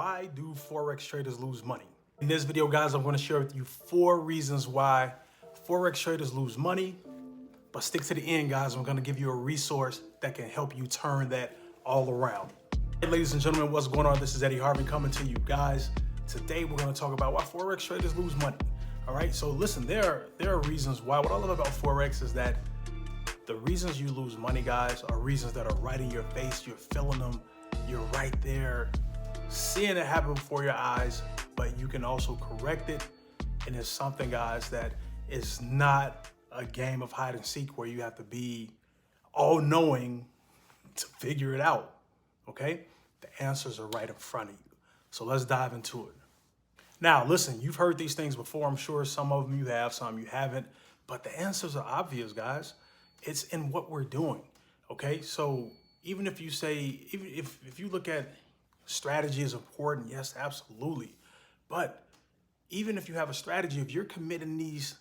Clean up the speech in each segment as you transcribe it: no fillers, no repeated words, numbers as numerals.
Why do Forex traders lose money? In this video, guys, I'm going to share with you 4 reasons why Forex traders lose money. But stick to the end, guys. I'm going to give you a resource that can help you turn that all around. Hey, ladies and gentlemen, what's going on? This is Eddie Harvey coming to you, guys. Today, we're going to talk about why Forex traders lose money. All right, so listen, there are reasons why. What I love about Forex is that the reasons you lose money, guys, are reasons that are right in your face. You're feeling them. You're right there, seeing it happen before your eyes, but you can also correct it. And it's something, guys, that is not a game of hide and seek where you have to be all-knowing to figure it out, okay? The answers are right in front of you. So let's dive into it. Now, listen, you've heard these things before. I'm sure some of them you have, some you haven't, but the answers are obvious, guys. It's in what we're doing, okay? So even if you say, even if you look at strategy is important, yes, absolutely. But even if you have a strategy, if you're committing these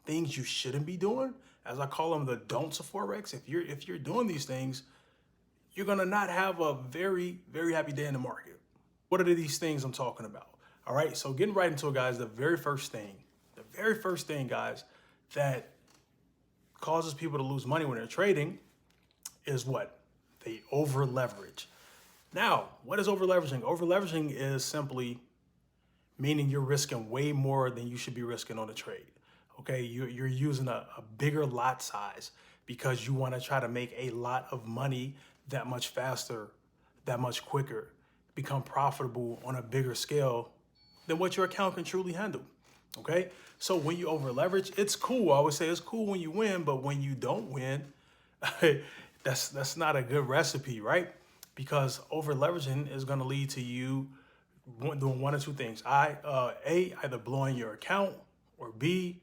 things you shouldn't be doing, as I call them, the don'ts of Forex, if you're doing these things, you're gonna not have a very, very happy day in the market. What are these things I'm talking about? All right, so getting right into it, guys, the very first thing, guys, that causes people to lose money when they're trading is what? They over leverage. Now, what is over leveraging? Over leveraging is simply meaning you're risking way more than you should be risking on a trade. Okay, you're using a bigger lot size because you want to try to make a lot of money that much faster, that much quicker, become profitable on a bigger scale than what your account can truly handle. Okay, so when you over leverage, it's cool. I always say it's cool when you win, but when you don't win, that's not a good recipe, right? Because over leveraging is going to lead to you doing one or two things. A, either blowing your account, or B,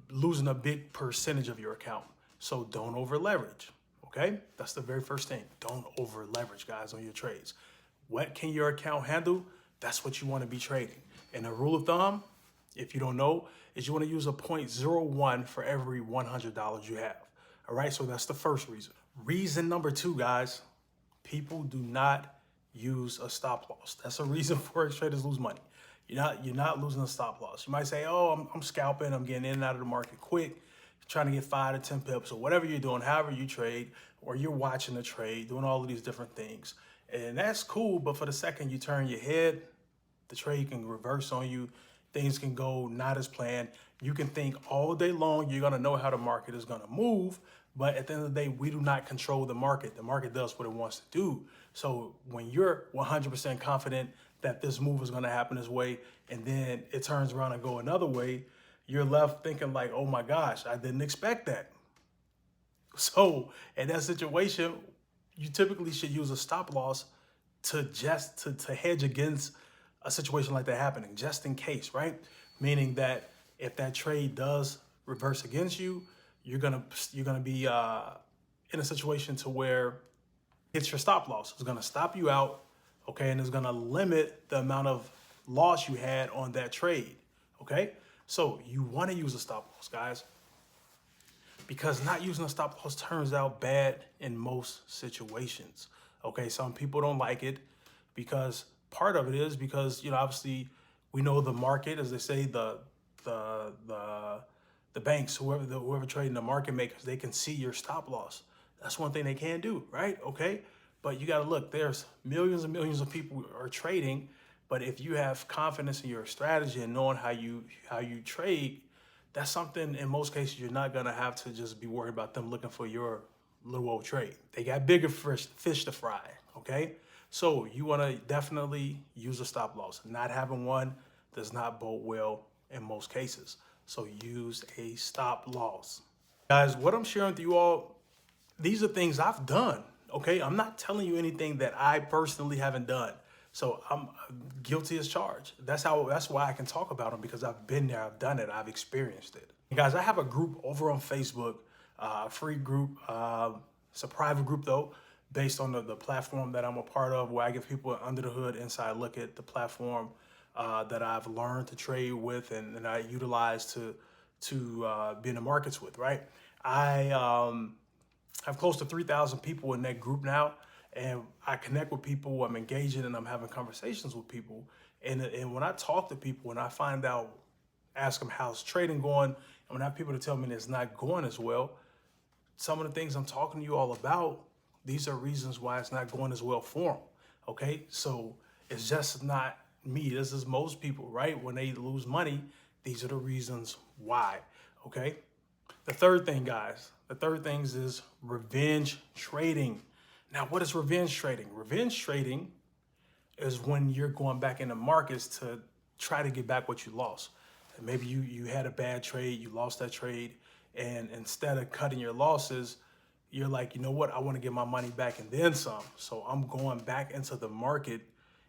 losing a big percentage of your account. So don't over leverage. Okay, that's the very first thing. Don't over leverage, guys, on your trades. What can your account handle? That's what you want to be trading. And a rule of thumb, if you don't know, is you want to use a 0.01 for every $100 you have. All right, so that's the first reason. Reason number 2, guys, people do not use a stop loss. That's a reason Forex traders lose money. You're not losing a stop loss. You might say, oh, I'm scalping, I'm getting in and out of the market quick, trying to get 5 to 10 pips, or whatever you're doing, however you trade, or you're watching the trade, doing all of these different things. And that's cool, but for the second you turn your head, the trade can reverse on you. Things can go not as planned. You can think all day long you're gonna know how the market is gonna move, but at the end of the day, we do not control the market. The market does what it wants to do. So when you're 100% confident that this move is gonna happen this way, and then it turns around and go another way, you're left thinking like, oh my gosh, I didn't expect that. So in that situation, you typically should use a stop loss to hedge against a situation like that happening, just in case, right? Meaning that if that trade does reverse against you, you're gonna be in a situation to where it's your stop loss. It's gonna stop you out, okay, and it's gonna limit the amount of loss you had on that trade, okay? So you want to use a stop loss, guys, because not using a stop loss turns out bad in most situations. Okay, some people don't like it because part of it is because, obviously we know the market, as they say, the banks, whoever trading the market makers, they can see your stop loss. That's one thing they can do, right? Okay, but you got to look. There's millions and millions of people who are trading, but if you have confidence in your strategy and knowing how you trade, that's something in most cases you're not gonna have to just be worried about them looking for your little old trade. They got bigger fish to fry, okay? So you wanna definitely use a stop loss. Not having one does not bode well in most cases. So use a stop loss. Guys, what I'm sharing with you all, these are things I've done, okay? I'm not telling you anything that I personally haven't done. So I'm guilty as charged. That's why I can talk about them, because I've been there, I've done it, I've experienced it. And guys, I have a group over on Facebook, a free group. It's a private group though, based on the platform that I'm a part of, where I give people an under the hood inside look at the platform that I've learned to trade with and I utilize to be in the markets with, right? I have close to 3,000 people in that group now. and I connect with people, I'm engaging and I'm having conversations with people. And when I talk to people and I find out, ask them how's trading going, and when I have people to tell me it's not going as well, some of the things I'm talking to you all about, these are reasons why it's not going as well for them. Okay, so it's just not me. This is most people, right? When they lose money, these are the reasons why. Okay, the third thing, guys, the third thing is revenge trading. Now, what is revenge trading? Revenge trading is when you're going back in the markets to try to get back what you lost. And maybe you had a bad trade, you lost that trade, and instead of cutting your losses, you're like, you know what, I want to get my money back and then some. So I'm going back into the market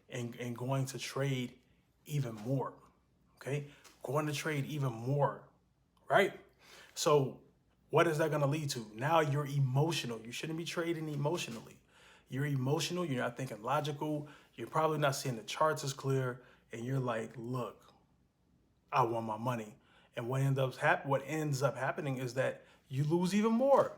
and going to trade even more. Okay, going to trade even more, right? So what is that going to lead to? Now you're emotional. You shouldn't be trading emotionally. You're emotional. You're not thinking logical. You're probably not seeing the charts as clear. And you're like, look, I want my money. And what ends up happening is that you lose even more.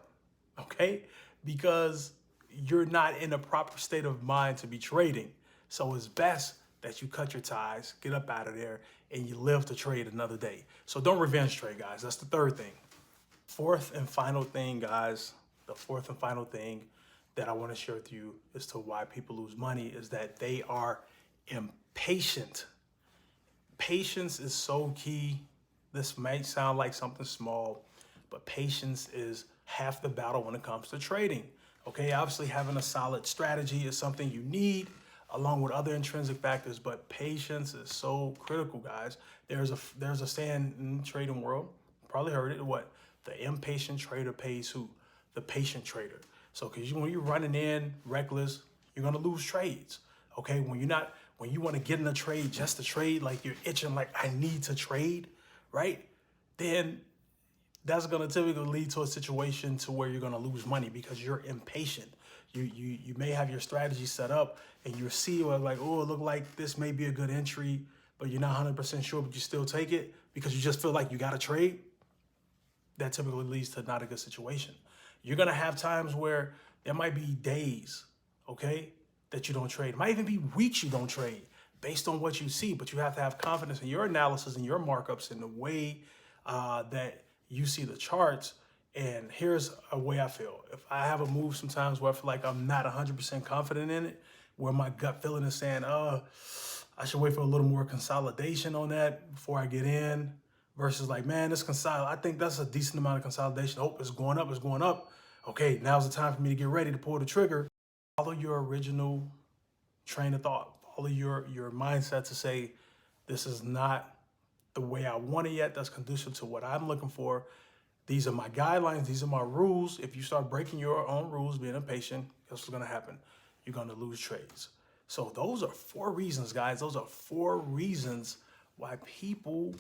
Okay? Because you're not in a proper state of mind to be trading. So it's best that you cut your ties, get up out of there, and you live to trade another day. So don't revenge trade, guys. That's the third thing. Fourth and final thing, guys, the fourth and final thing that I want to share with you as to why people lose money is that they are impatient. Patience is so key. This might sound like something small, but patience is half the battle when it comes to trading. Okay, obviously having a solid strategy is something you need along with other intrinsic factors, but patience is so critical, guys. There's a saying in the trading world, you probably heard it, what? The impatient trader pays who? The patient trader. So because when you're running in reckless, you're gonna lose trades. Okay, when you want to get in a trade just to trade, like you're itching, like I need to trade, right? Then that's gonna typically lead to a situation to where you're gonna lose money because you're impatient. You may have your strategy set up and you see like, oh, it look like this may be a good entry, but you're not 100% sure, but you still take it because you just feel like you got to trade. That typically leads to not a good situation. You're gonna have times where there might be days, okay, that you don't trade. It might even be weeks you don't trade based on what you see, but you have to have confidence in your analysis and your markups and the way that you see the charts. And here's a way I feel. If I have a move sometimes where I feel like I'm not 100% confident in it, where my gut feeling is saying, I should wait for a little more consolidation on that before I get in, versus like, man, I think that's a decent amount of consolidation. Oh, it's going up, it's going up. Okay, now's the time for me to get ready to pull the trigger. Follow your original train of thought. Follow your mindset to say, this is not the way I want it yet. That's conducive to what I'm looking for. These are my guidelines. These are my rules. If you start breaking your own rules, being impatient, guess what's going to happen? You're going to lose trades. So those are 4 reasons, guys. Those are 4 reasons why people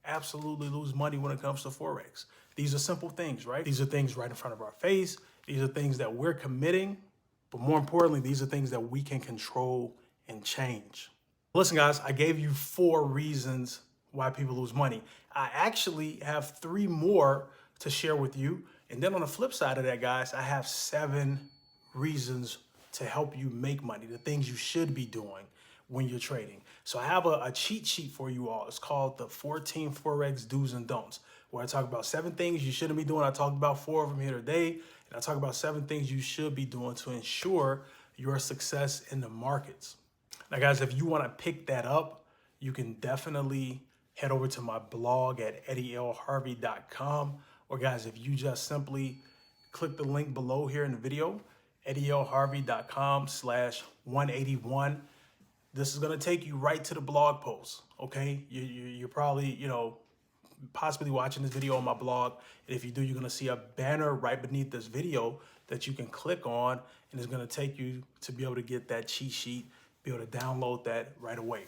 absolutely lose money when it comes to Forex. These are simple things, right? These are things right in front of our face. These are things that we're committing. But more importantly, these are things that we can control and change. Listen, guys, I gave you 4 reasons why people lose money. I actually have 3 more to share with you. And then on the flip side of that, guys, I have 7 reasons to help you make money, the things you should be doing when you're trading. So I have a cheat sheet for you all. It's called the 14 Forex Do's and Don'ts, where I talk about 7 things you shouldn't be doing. I talked about 4 of them here today, and I talk about 7 things you should be doing to ensure your success in the markets. Now, guys, if you want to pick that up, you can definitely head over to my blog at eddielharvey.com. Or, guys, if you just simply click the link below here in the video, eddielharvey.com/181. This is going to take you right to the blog post, okay? You're probably, possibly watching this video on my blog. And if you do, you're going to see a banner right beneath this video that you can click on, and it's going to take you to be able to get that cheat sheet, be able to download that right away.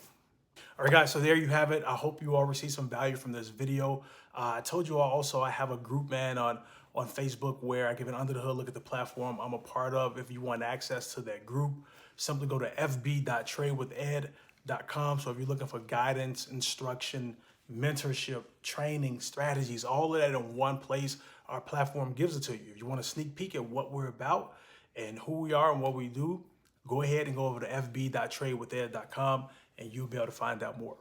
All right, guys, so there you have it. I hope you all receive some value from this video. I told you all also I have a group, man, on Facebook where I give an under the hood look at the platform I'm a part of. If you want access to that group, simply go to fb.tradewithed.com. So if you're looking for guidance, instruction, mentorship, training, strategies, all of that in one place, our platform gives it to you. If you want a sneak peek at what we're about, and who we are and what we do, go ahead and go over to fb.tradewithed.com and you'll be able to find out more.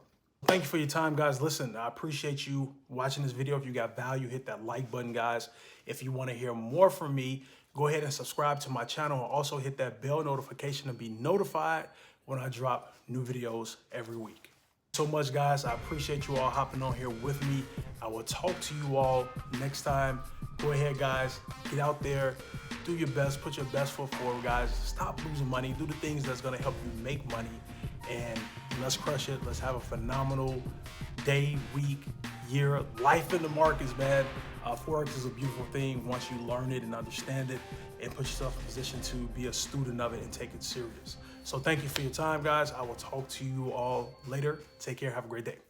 Thank you for your time, guys. Listen, I appreciate you watching this video. If you got value, hit that like button, guys. If you want to hear more from me, go ahead and subscribe to my channel and also hit that bell notification to be notified when I drop new videos every week. So much, guys. I appreciate you all hopping on here with me. I will talk to you all next time. Go ahead, guys. Get out there. Do your best. Put your best foot forward, guys. Stop losing money. Do the things that's going to help you make money. And let's crush it. Let's have a phenomenal day, week, year. Life in the markets, man. Forex is a beautiful thing once you learn it and understand it and put yourself in a position to be a student of it and take it serious. So thank you for your time, guys. I will talk to you all later. Take care. Have a great day.